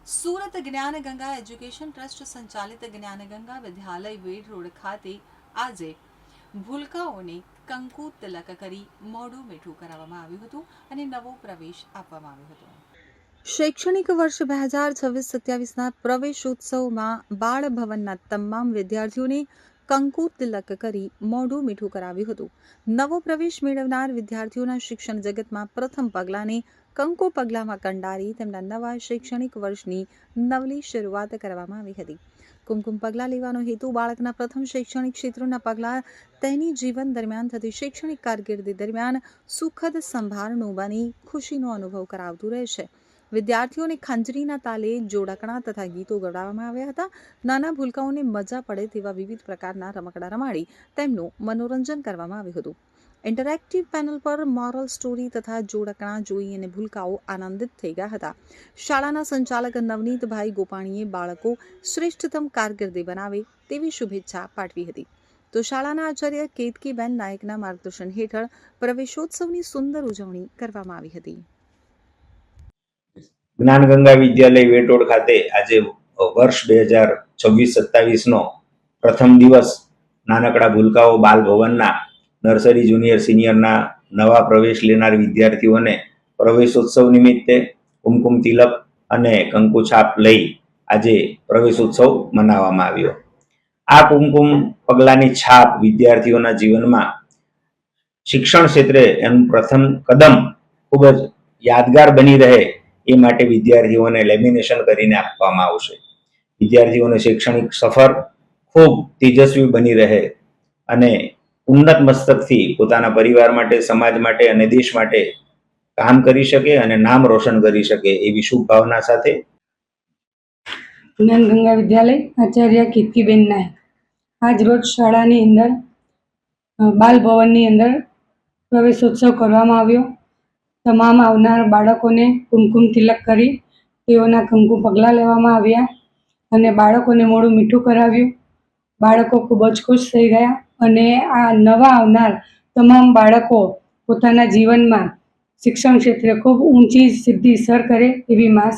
Surat Gyanganga education trust સંચાલિત જ્ઞાનગંગા વિદ્યાલય વેડ road ખાતે આજે ભૂલકાઓને કંકુ તિલક કરી મોઢું મીઠું કરાવવામાં આવ્યું હતું અને નવો પ્રવેશ આપવામાં આવ્યો હતો. શૈક્ષણિક વર્ષ 2026-27ના પ્રવેશોત્સવમાં બાળ ભવનના તમામ વિદ્યાર્થીઓને કંકુ તિલક કરી મોઢું મીઠું કરાવ્યું હતું. નવો પ્રવેશ મેળવનાર વિદ્યાર્થીઓના શિક્ષણ જગતમાં પ્રથમ પગલાંને કંકુ પગલામાં કંડારી તેમના નવા શૈક્ષણિક વર્ષની નવલી શરૂઆત કરવામાં આવી હતી. કુમકુમ પગલાં લેવાનો હેતુ બાળકના પ્રથમ શૈક્ષણિક ક્ષેત્રોના પગલાં તેની જીવન દરમિયાન થતી શૈક્ષણિક કારકિર્દી દરમિયાન સુખદ સંભારણું બની ખુશીનો અનુભવ કરાવતું રહેશે. વિદ્યાર્થીઓને ખંજરીના તાલે જોડકણા તથા ગીતો ગવડાવવામાં આવ્યા હતા. નાના ભૂલકાઓને મજા પડે તેવા વિવિધ પ્રકારના રમકડા રમાડી તેમનું મનોરંજન કરવામાં આવ્યું હતું. ઇન્ટરેક્ટિવ પેનલ પર મોરલ સ્ટોરી તથા જોડકણા જોઈ અને ભૂલકાઓ આનંદિત થઈ ગયા હતા. શાળાના સંચાલક નવનીતભાઈ ગોપાણીએ બાળકો શ્રેષ્ઠતમ કારકિર્દી બનાવે તેવી શુભેચ્છા પાઠવી હતી. તો શાળાના આચાર્ય કેતકીબેન નાયકના માર્ગદર્શન હેઠળ પ્રવેશોત્સવની સુંદર ઉજવણી કરવામાં આવી હતી. જ્ઞાનગંગા વિદ્યાલય વેટોડ ખાતે આજે વર્ષ 2026-27નો પ્રથમ દિવસ નાનકડા ભૂલકાઓ બાલ ભવનના નર્સરી જુનિયર સિનિયરના નવા પ્રવેશ લેનાર વિદ્યાર્થીઓને પ્રવેશોત્સવ નિમિત્તે કુમકુમ તિલક અને કંકુ છાપ લઈ આજે પ્રવેશોત્સવ મનાવવામાં આવ્યો. આ કુમકુમ પગલાની છાપ વિદ્યાર્થીઓના જીવનમાં શિક્ષણ ક્ષેત્રે એનું પ્રથમ કદમ ખૂબ જ યાદગાર બની રહે એ માટે વિદ્યાર્થીઓને લેમિનેશન કરીને આપવામાં આવશે. વિદ્યાર્થીઓને શૈક્ષણિક સફર ખૂબ તેજસ્વી બની રહે અને ઉન્નત મસ્તકથી પોતાના પરિવાર માટે, સમાજ માટે અને દેશ માટે કામ કરી શકે અને નામ રોશન કરી શકે એવી શુભ ભાવના સાથે જ્ઞાનગંગા વિદ્યાલય આચાર્ય કેતકીબેન નાયક આજ રોજ શાળાની અંદર બાલ ભવનની અંદર પ્રવેશોત્સવ કરવામાં આવ્યો. તમામ આવનાર બાળકોને કુમકુમ તિલક કરી તેઓના કંકુ પગલાં લેવામાં આવ્યા અને બાળકોને મોઢું મીઠું કરાવ્યું. બાળકો ખૂબ જ ખુશ થઈ ગયા અને આ નવા આવનાર તમામ બાળકો પોતાના જીવનમાં શિક્ષણ ક્ષેત્રે ખૂબ ઊંચી સિદ્ધિ સર કરે એવી મા